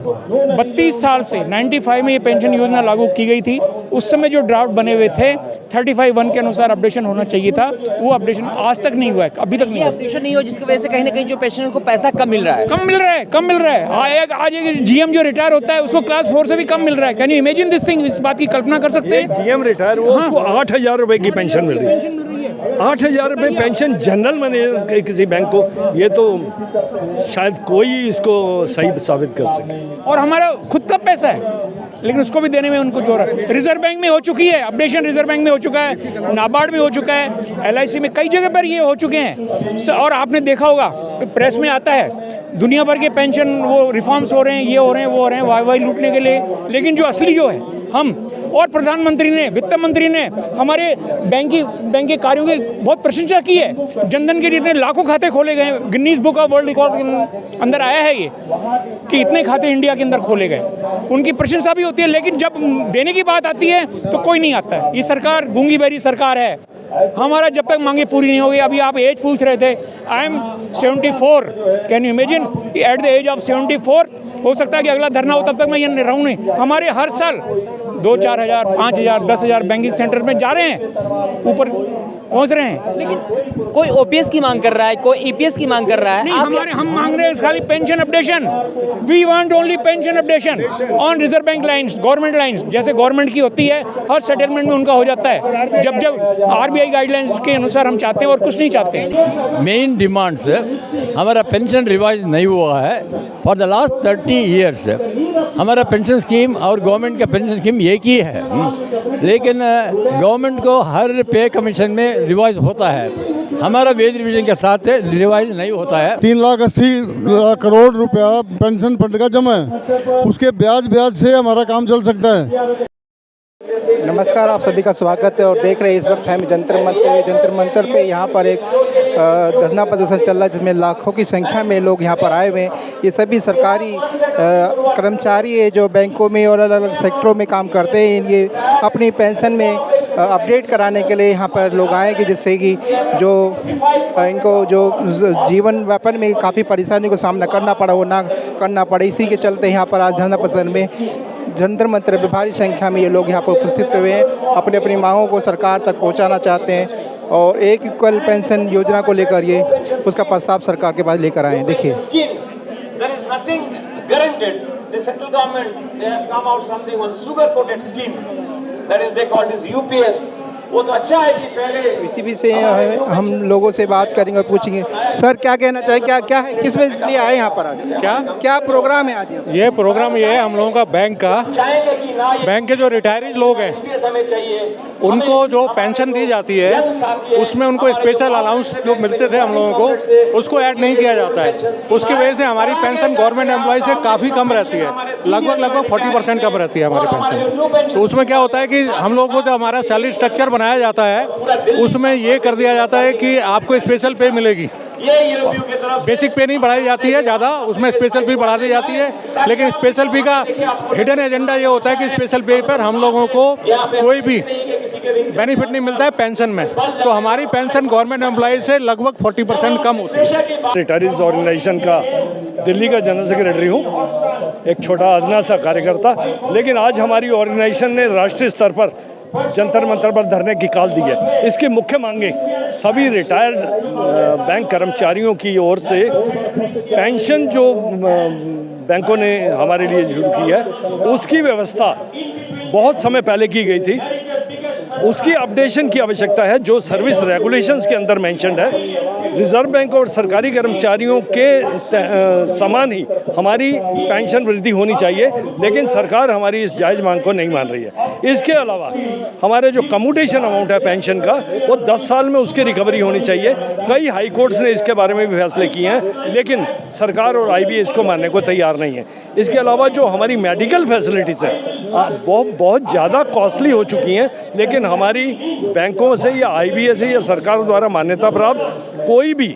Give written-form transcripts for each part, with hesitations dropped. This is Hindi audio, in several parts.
32 साल से 95 में ये पेंशन योजना लागू की गई थी। उस समय जो ड्राफ्ट बने हुए थे 35(1) के अनुसार अपडेशन होना चाहिए था, वो अपडेशन आज तक नहीं हुआ है, अभी तक नहीं हुआ। अपडेशन नहीं हो जिसकी वजह से कहीं ना कहीं जो पेंशनर को पैसा कम मिल रहा है। कम मिल रहा है। आज एक जीएम जो रिटायर होता है उसको क्लास 4 से भी कम मिल रहा है। Can you imagine this thing? इस बात की कल्पना कर सकते हैं? जीएम रिटायर हुआ, उसको 8,000 रुपए की पेंशन मिल रही है। 8,000 रुपये पेंशन जनरल मैनेजर के किसी बैंक को, ये तो शायद कोई इसको सही साबित कर सके। और हमारा खुद का पैसा है लेकिन उसको भी देने में उनको जोर है। रिजर्व बैंक में हो चुकी है अपडेशन, रिजर्व बैंक में हो चुका है, नाबार्ड में हो चुका है, एलआईसी में कई जगह पर ये हो चुके हैं। और आपने देखा होगा प्रेस में आता है दुनिया भर के पेंशन वो रिफॉर्म्स हो रहे हैं, ये हो रहे हैं, वो हो रहे हैं, वाई लूटने के लिए। लेकिन जो असली जो है हम और प्रधानमंत्री ने, वित्त मंत्री ने हमारे बैंक के कार्यों की बहुत प्रशंसा की है। जनधन के जितने लाखों खाते खोले गए, Guinness book of world record के अंदर आया है ये कि इतने खाते इंडिया के अंदर खोले गए, उनकी प्रशंसा भी होती है। लेकिन जब देने की बात आती है तो कोई नहीं आता है। ये सरकार गूंगी बहरी सरकार है। हमारा जब तक मांगे पूरी नहीं होगी। अभी आप एज पूछ रहे थे, I am 74। Can you imagine at the age of 74? हो सकता है कि अगला धरना हो तब तक मैं ये रहूँ नहीं। हमारे हर साल 2-4 हज़ार, 5 हज़ार, 10 हज़ार बैंकिंग सेंटर में जा रहे हैं, ऊपर पहुंच रहे हैं। लेकिन कोई ओपीएस की मांग कर रहा है, कोई ईपीएस की मांग कर रहा है। नहीं, हम मांग रहे हैं खाली pension updation. We want only pension updation on reserve bank lines, government lines, जैसे गवर्नमेंट की होती है, हर सेटलमेंट में उनका हो जाता है। जब आरबीआई गाइडलाइंस के अनुसार हम चाहते हैं और कुछ नहीं चाहते। मेन डिमांड्स हमारा पेंशन रिवाइज नहीं हुआ है फॉर द लास्ट 30 ईयर्स। हमारा पेंशन स्कीम और गवर्नमेंट का पेंशन स्कीम एक ही है, लेकिन गवर्नमेंट को हर पे कमीशन में रिवाइज होता है। हमारा वेज रिविजन के साथ रिवाइज नहीं होता है। 3,80,00,000 करोड़ रुपया पेंशन फंड का जमा है, उसके ब्याज से हमारा काम चल सकता है। नमस्कार, आप सभी का स्वागत है और देख रहे हैं इस वक्त हम जंतर मंतर पे यहाँ पर एक धरना प्रदर्शन चल रहा है जिसमें लाखों की संख्या में लोग यहाँ पर आए हुए हैं। ये सभी सरकारी कर्मचारी है जो बैंकों में और अलग अलग सेक्टरों में काम करते हैं। ये अपनी पेंशन में अपडेट कराने के लिए यहाँ पर लोग आए कि जिससे कि जो इनको जो जीवन यापन में काफ़ी परेशानी को सामना करना पड़ा वो ना करना पड़े। इसी के चलते यहाँ पर आज धरना प्रदर्शन में जंतर मंतर में भारी संख्या में ये लोग यहाँ पर उपस्थित हुए हैं, अपनी अपनी मांगों को सरकार तक पहुँचाना चाहते हैं और एक इक्वल पेंशन योजना को लेकर ये उसका प्रस्ताव सरकार के पास लेकर आए हैं। देखिए, वो तो अच्छा है कि पहले इसी भी से हम लोगों से बात करेंगे और पूछेंगे, सर क्या कहना चाहिए, क्या है, किस वजह से लिए आए यहाँ पर आज? क्या प्रोग्राम है आज? ये प्रोग्राम ये है हम लोगों का बैंक के जो रिटायरीज लोग हैं उनको जो पेंशन दी जाती है उसमें उनको स्पेशल अलाउंस जो मिलते थे हम लोगों को उसको ऐड नहीं किया जाता है। उसकी वजह से हमारी पेंशन गवर्नमेंट एम्प्लॉय से काफ़ी कम रहती है, लगभग 40% कम रहती है हमारी पेंशन। तो उसमें क्या होता है कि हम लोगों को जो हमारा सैलरी स्ट्रक्चर बनाया जाता है उसमें ये कर दिया जाता है कि आपको स्पेशल पे मिलेगी। बेसिक पे नहीं बढ़ाई जाती है ज़्यादा, उसमें स्पेशल पे बढ़ा दी जाती है। लेकिन स्पेशल पे का हिडन एजेंडा ये होता है कि स्पेशल पे पर हम लोगों को कोई भी बेनिफिट नहीं मिलता है पेंशन में। तो हमारी पेंशन गवर्नमेंट एम्प्लॉय से लगभग 40% कम होती है। रिटायरीज ऑर्गेनाइजेशन का दिल्ली का जनरल सेक्रेटरी हूँ, एक छोटा अदना सा कार्यकर्ता। लेकिन आज हमारी ऑर्गेनाइजेशन ने राष्ट्रीय स्तर पर जंतर मंतर पर धरने की कॉल दी है। इसकी मुख्य मांगे सभी रिटायर्ड बैंक कर्मचारियों की ओर से पेंशन जो बैंकों ने हमारे लिए शुरू की है उसकी व्यवस्था बहुत समय पहले की गई थी, उसकी अपडेशन की आवश्यकता है। जो सर्विस रेगुलेशंस के अंदर मेंशन्ड है, रिजर्व बैंक और सरकारी कर्मचारियों के समान ही हमारी पेंशन वृद्धि होनी चाहिए, लेकिन सरकार हमारी इस जायज़ मांग को नहीं मान रही है। इसके अलावा हमारे जो कम्यूटेशन अमाउंट है पेंशन का वो 10 साल में उसकी रिकवरी होनी चाहिए। कई हाई कोर्ट्स ने इसके बारे में भी फैसले किए हैं, लेकिन सरकार और IBA इसको मानने को तैयार नहीं है। इसके अलावा जो हमारी मेडिकल फैसिलिटीज़ हैं बहुत ज़्यादा कॉस्टली हो चुकी हैं, लेकिन हमारी बैंकों से या IBA से या सरकार द्वारा मान्यता प्राप्त कोई भी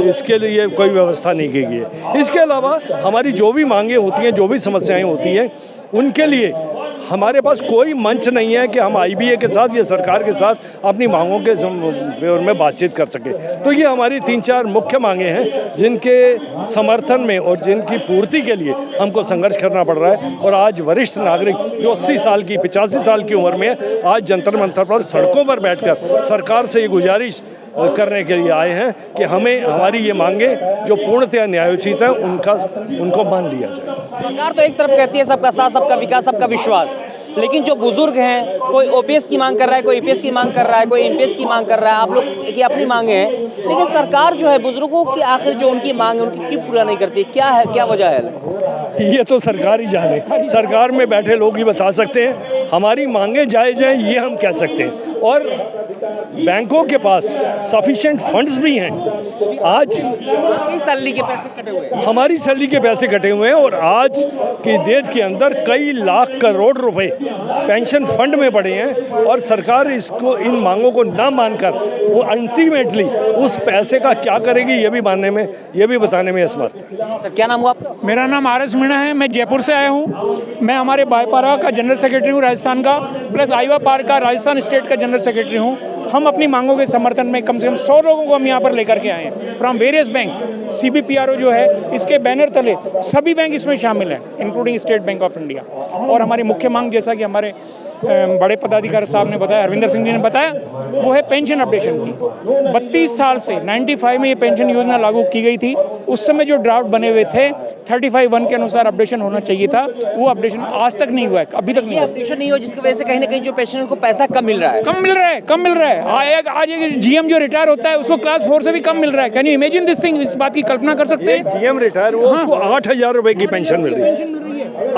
इसके लिए कोई व्यवस्था नहीं की गई है। इसके अलावा हमारी जो भी मांगे होती हैं, जो भी समस्याएं होती हैं, उनके लिए हमारे पास कोई मंच नहीं है कि हम IBA के साथ या सरकार के साथ अपनी मांगों के फेवर में बातचीत कर सके। तो ये हमारी 3-4 मुख्य मांगे हैं जिनके समर्थन में और जिनकी पूर्ति के लिए हमको संघर्ष करना पड़ रहा है। और आज वरिष्ठ नागरिक जो 80 साल की 85 साल की उम्र में है, आज जंतर मंतर पर सड़कों पर बैठकर सरकार से ये गुजारिश करने के लिए आए हैं कि हमें हमारी ये मांगे जो पूर्णतः न्यायोचित है उनको मान लिया जाए। सरकार तो एक तरफ कहती है सबका साथ, सबका विकास, सबका विश्वास, लेकिन जो बुजुर्ग हैं, कोई OPS की मांग कर रहा है, कोई EPS की मांग कर रहा है, कोई MPS की मांग कर रहा है, आप लोग की अपनी मांगे हैं, लेकिन सरकार जो है बुजुर्गों की आखिर जो उनकी मांग है उनकी क्यों पूरा नहीं करती? क्या है, क्या वजह है? ये तो सरकार ही जाने, सरकार में बैठे लोग ही बता सकते हैं। हमारी मांगे जायज़ हैं ये हम कह सकते हैं, और बैंकों के पास सफिशिएंट फंड्स भी हैं। आज आपकी सैलरी के पैसे कटे हुए हैं, हमारी सैलरी के पैसे कटे हुए हैं, और आज की डेट के अंदर कई लाख करोड़ रुपए पेंशन फंड में पड़े हैं, और सरकार इसको इन मांगों को ना मानकर वो अल्टीमेटली उस पैसे का क्या करेगी ये भी बताने में असमर्थ है। सर क्या नाम हुआ आपका? मेरा नाम RS मीणा है, मैं जयपुर से आया हूँ। मैं हमारे भाईपारा का जनरल सेक्रेटरी हूँ राजस्थान का, प्लस आईवा पार का राजस्थान स्टेट का जनरल सेक्रेटरी हूँ। हम अपनी मांगों के समर्थन में कम से कम 100 लोगों को हम यहाँ पर लेकर के आए हैं फ्रॉम वेरियस बैंक्स। CBPRO जो है इसके बैनर तले सभी बैंक इसमें शामिल हैं, including state bank of India. और हमारी मुख्य मांग, जैसा कि हमारे बड़े पदाधिकारी साहब ने बताया, हरविंदर सिंह जी ने बताया, वो है पेंशन अपडेशन की। 32 साल से 95 में ये पेंशन योजना लागू की गई थी। उस समय जो ड्राफ्ट बने हुए थे 35(1) के अनुसार अपडेशन होना चाहिए था, वो अपडेशन आज तक नहीं हुआ है, अभी तक नहीं हुआ। अपडेशन नहीं हो जिसकी वजह से कहीं ना कहीं जो पेंशनर को पैसा कम मिल रहा है, कम मिल रहा है। आज एक GM जो रिटायर होता है उसको क्लास 4 से भी कम मिल रहा है। Can you imagine this thing? इस बात की कल्पना कर सकते हैं? GM रिटायर हुआ, उसको 8,000 रुपए की पेंशन मिल रही है।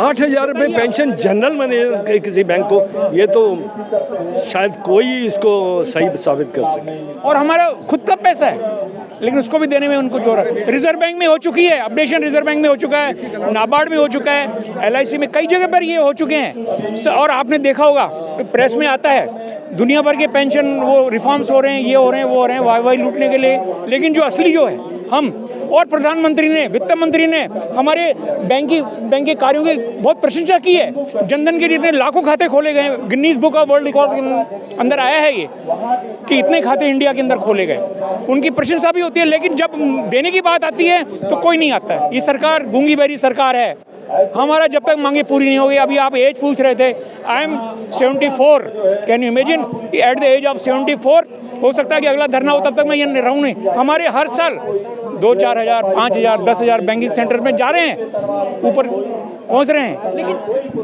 8,000 रुपये पेंशन जनरल मैनेजर के किसी बैंक को, ये तो शायद कोई इसको सही साबित कर सके। और हमारा खुद का पैसा है, लेकिन उसको भी देने में उनको जोर है। रिजर्व बैंक में हो चुकी है अपडेशन, रिजर्व बैंक में हो चुका है, नाबार्ड में हो चुका है, LIC में कई जगह पर ये हो चुके हैं। और आपने देखा होगा प्रेस में आता है, दुनिया भर के पेंशन वो रिफॉर्म्स हो रहे हैं, ये हो रहे हैं, वो हो रहे हैं, वाई लूटने के लिए। लेकिन जो असली जो है, हम और प्रधानमंत्री ने, वित्त मंत्री ने हमारे बैंक के कार्यों की बहुत प्रशंसा की है। जनधन के जितने लाखों खाते खोले गए, Guinness book of world record के अंदर आया है ये कि इतने खाते इंडिया के अंदर खोले गए, उनकी प्रशंसा भी होती है। लेकिन जब देने की बात आती है तो कोई नहीं आता है। ये सरकार गूंगी बहरी सरकार है। हमारा जब तक मांगे पूरी नहीं होगी, अभी आप एज पूछ रहे थे, I am 74, can you imagine? At the age of 74 हो सकता है कि अगला धरना हो, तब तक मैं ये रहूँ नहीं। हमारे हर साल 2-4 हज़ार, 5 हज़ार, 10 हज़ार बैंकिंग सेंटर में जा रहे हैं, ऊपर पहुंच रहे हैं। लेकिन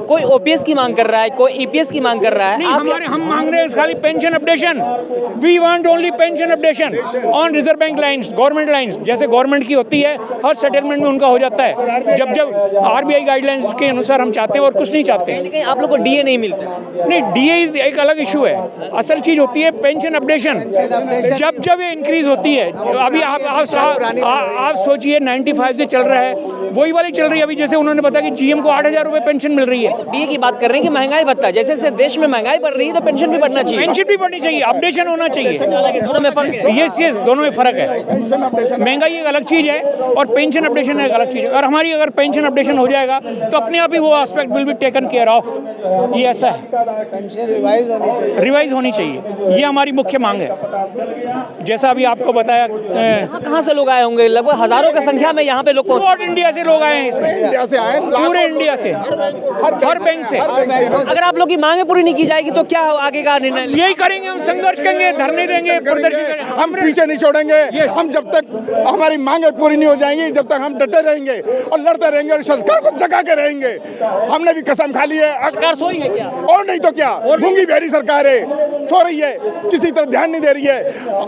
कोई OPS की मांग कर रहा है, कोई EPS की मांग कर रहा है। हम मांग रहे हैं खाली pension updation. We want only pension updation on reserve bank lines, government lines, जैसे गवर्नमेंट की होती है, हर सेटलमेंट में उनका हो जाता है। जब RBI गाइडलाइंस के अनुसार हम चाहते हैं, और कुछ नहीं चाहते। कहीं आप लोग को DA नहीं मिलता? नहीं, DA एक अलग इशू है। असल चीज होती है पेंशन अपडेशन। जब ये इंक्रीज होती है, अभी आप सोचिए 95 से चल रहा है, वही वाली चल रही है। अभी जैसे उन्होंने बताया कि GM को 8,000 रुपए पेंशन मिल रही है। DA की बात कर रहे हैं कि महंगाई भत्ता, जैसे जैसे देश में महंगाई बढ़ रही है तो पेंशन भी बढ़ना चाहिए। पेंशन भी बढ़नी चाहिए, अपडेशन होना चाहिए। दोनों में फर्क है। यस, दोनों में फर्क है। महंगाई एक अलग चीज है और पेंशन अपडेशन एक अलग चीज है। और हमारी अगर पेंशन अपडेशन हो जाएगा तो अपने आप ही वो aspect will be taken care of. ये ऐसा है, पेंशन रिवाइज होनी चाहिए। ये हमारी मुख्य मांग है। जैसा अभी आपको बताया, कहाँ से लोग आए होंगे? लगभग हजारों की संख्या में यहाँ पे लोग पूरे इंडिया से लोग आए हैं इसमें, पूरे इंडिया से, हर बैंक से। अगर आप लोग की मांगे पूरी नहीं की जाएगी तो क्या आगे का निर्णय? यही करेंगे, हम संघर्ष करेंगे, धरने देंगे, प्रदर्शन करेंगे, हम पीछे नहीं छोड़ेंगे। हम जब तक हमारी मांगे पूरी नहीं हो जाएंगी, जब तक हम डटे रहेंगे और लड़ते रहेंगे और सरकार को जगा के रहेंगे। हमने भी कसम खा ली है। सरकार सोई है क्या? और नहीं तो क्या, गूंगी बहरी सरकार है, सो रही है, किसी तरफ ध्यान नहीं दे रही है,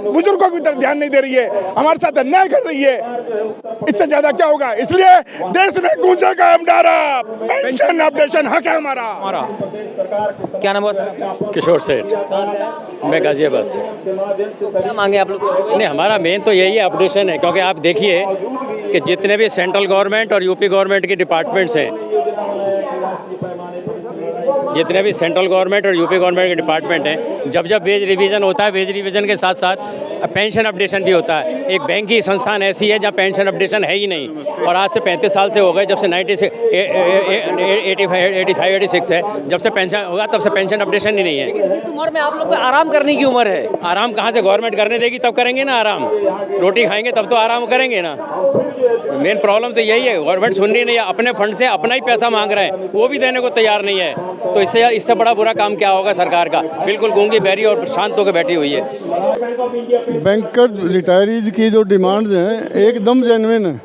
बुजुर्गों की तरफ ध्यान नहीं दे रही है, हमारे साथ अन्याय कर रही है। इससे ज्यादा क्या होगा? इसलिए देश में गूंजेगा हम नारा, पेंशन अपडेशन हक है हमारा। क्या नाम हुआ? किशोर सेठ, मैं गाजियाबाद से। क्या मांगे आप लोग? नहीं, हमारा मेन तो यही अपडेशन है, क्योंकि आप देखिए कि जितने भी सेंट्रल गवर्नमेंट और यूपी गवर्नमेंट के डिपार्टमेंट्स हैं, जितने भी सेंट्रल गवर्नमेंट और यूपी गवर्नमेंट के डिपार्टमेंट हैं, जब जब वेज रिवीजन होता है, वेज रिवीजन के साथ साथ पेंशन अपडेशन भी होता है। एक बैंक की संस्थान ऐसी है जहाँ पेंशन अपडेशन है ही नहीं, और आज से 35 साल से हो गए, जब से 85-86 है, जब से पेंशन होगा तब से पेंशन अपडेशन ही नहीं है। इस उम्र में आप लोग को आराम करने की उम्र है। आराम कहाँ से गवर्नमेंट करने देगी? तब करेंगे ना आराम, रोटी खाएंगे तब तो आराम करेंगे ना। मेन प्रॉब्लम तो यही है, गवर्नमेंट सुन रही नहीं है, अपने फंड से अपना ही पैसा मांग रहे हैं, वो भी देने को तैयार नहीं है। तो इससे बड़ा बुरा काम क्या होगा सरकार का? बिल्कुल गूंगी बहरी और शांत होकर बैठी हुई है। बैंकर रिटायरीज की जो डिमांड्स हैं एकदम जेन्युइन है।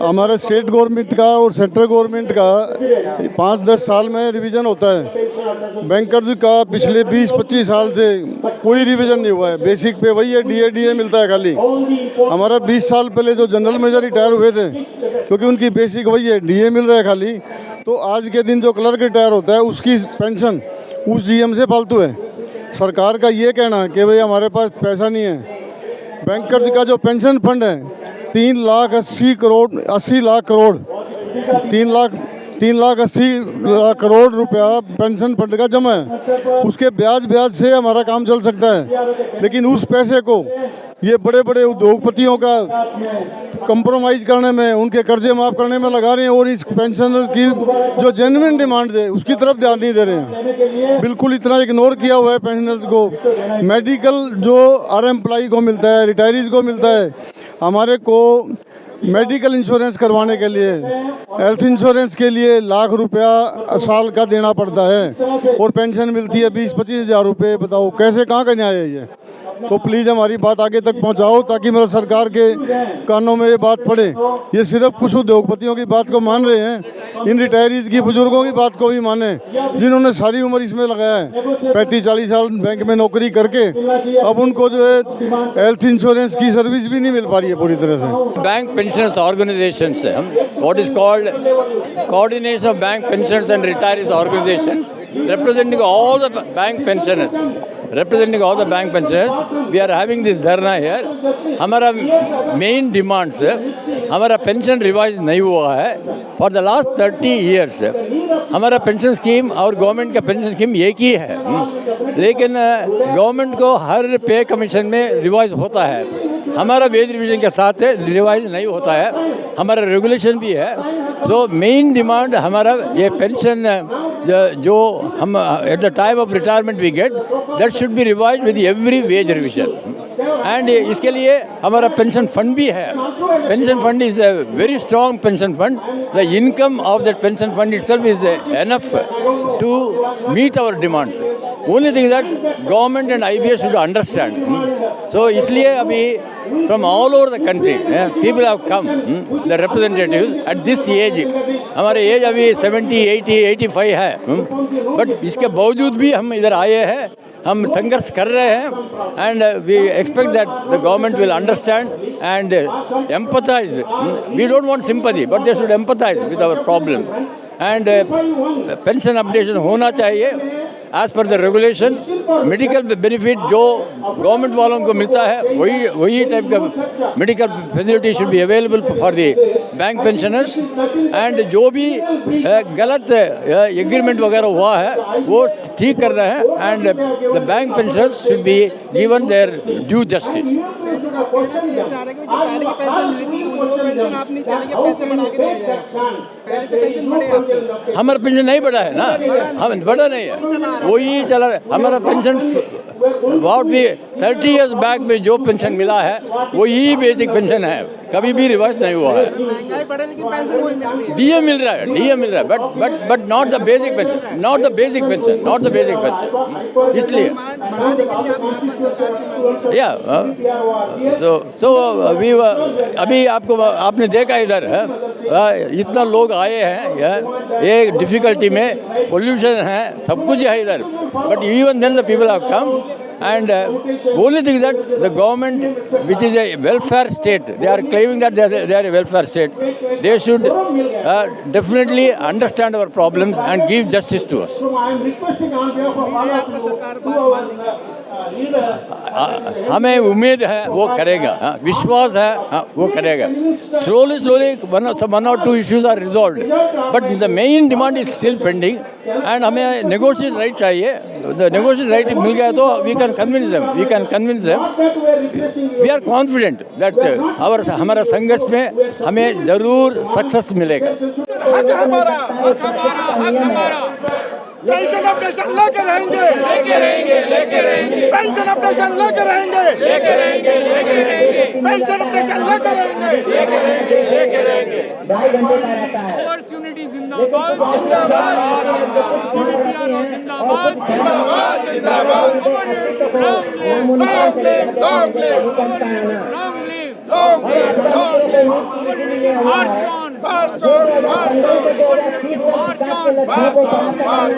हमारा स्टेट गवर्नमेंट का और सेंट्रल गवर्नमेंट का 5-10 साल में रिवीजन होता है। बैंकर्स का पिछले 20-25 साल से कोई रिवीजन नहीं हुआ है। बेसिक पे वही है, डीए मिलता है खाली। हमारा 20 साल पहले जो जनरल मैनेजर रिटायर हुए थे, क्योंकि उनकी बेसिक वही है, डीए मिल रहा है खाली। तो आज के दिन जो क्लर्क रिटायर होता है उसकी पेंशन उस जीएम से फालतू है। सरकार का ये कहना है कि भाई हमारे पास पैसा नहीं है। बैंकर्स का जो पेंशन फंड है 3,80 लाख करोड़ रुपया पेंशन फंड का जमा है। उसके ब्याज से हमारा काम चल सकता है, लेकिन उस पैसे को ये बड़े बड़े उद्योगपतियों का कंप्रोमाइज़ करने में, उनके कर्जे माफ़ करने में लगा रहे हैं, और इस पेंशन की जो जेन्युइन डिमांड है उसकी तरफ ध्यान नहीं दे रहे हैं। बिल्कुल इतना इग्नोर किया हुआ है पेंशनर्स को। मेडिकल जो हर एम्प्लॉई को मिलता है, रिटायरीज को मिलता है, हमारे को मेडिकल इंश्योरेंस करवाने के लिए, हेल्थ इंश्योरेंस के लिए लाख रुपया साल का देना पड़ता है, और पेंशन मिलती है 20-25 हज़ार रुपये। बताओ कैसे, कहाँ का न्याय है ये? तो प्लीज़ हमारी बात आगे तक पहुंचाओ ताकि मेरा सरकार के कानों में ये बात पड़े। ये सिर्फ कुछ उद्योगपतियों की बात को मान रहे हैं, इन रिटायरीज की, बुजुर्गों की बात को भी माने, जिन्होंने सारी उम्र इसमें लगाया है, 35-40 साल बैंक में नौकरी करके अब उनको जो है हेल्थ इंश्योरेंस की सर्विस भी नहीं मिल पा रही है पूरी तरह से। Bank pensioners organisations, what is called coordination of bank pensioners and retirees organisations representing all the bank pensioners, we are having this dharna here. हमारा मेन डिमांड्स है, हमारा पेंशन रिवाइज नहीं हुआ है फॉर द लास्ट 30 ईयर्स। हमारा पेंशन स्कीम और गवर्नमेंट का पेंशन स्कीम एक ही है, लेकिन गवर्नमेंट को हर पे कमीशन में रिवाइज होता है। हमारा वेज रिवीजन के साथ रिवाइज नहीं होता है, हमारा रेगुलेशन भी है। सो मेन डिमांड हमारा ये पेंशन जो हम at the time of retirement we get, that should be revise with every wage revision. And इसके लिए हमारा पेंशन फंड भी है। Pension fund is a very strong pension fund. The income of that pension fund itself is enough to meet our demands. Only thing that government and IBS should understand. So इसलिए अभी from all over the country people have come, the representatives at this age। हमारे एज अभी 70, 80, 85 है, बट इसके बावजूद भी हम इधर आए हैं, हम संघर्ष कर रहे हैं। And we expect that the government will understand and empathise. We don't want sympathy, but they should empathise with our problem. And pension updation होना चाहिए as per the regulation. Medical benefit जो गवर्नमेंट वालों को मिलता है वही टाइप का medical facility should be available for the bank pensioners. And जो भी गलत एग्रीमेंट वगैरह हुआ है वो ठीक कर रहे हैं, and the bank pensioners should be given there due justice. हमारा पेंशन नहीं बढ़ा है ना, हम बढ़ा नहीं है, वही चला रहा है। हमारा पेंशन अबाउट भी 30 ईयर्स बैक में जो पेंशन मिला है वही बेसिक पेंशन है, कभी भी रिवर्स नहीं हुआ है। डीए मिल रहा है, but not the basic pension, not the basic pension. इसलिए या सो अभी आपने देखा इधर इतना लोग आए हैं, ये डिफ़िकल्टी में पोल्यूशन है, सब कुछ है इधर, but even then the people have come. And only thing is that the government, which is a welfare state, they are claiming that they are a welfare state. They should definitely understand our problems and give justice to us. हमें उम्मीद है वो करेगा, विश्वास है वो करेगा. Slowly one or two issues are resolved, but the main demand is still pending and हमें negotiate right चाहिए. The negotiate right मिल गया तो we can convince them. We are confident that हमारा संघर्ष में हमें जरूर सक्सेस मिलेगा. पेंशन अपडेशन लेके रहेंगे पेंशन अपडेशन लेके रहेंगे पेंशन अपडेशन लेके रहेंगे फोर्स यूनिटी जिंदाबाद CBPR जिंदाबाद long live march on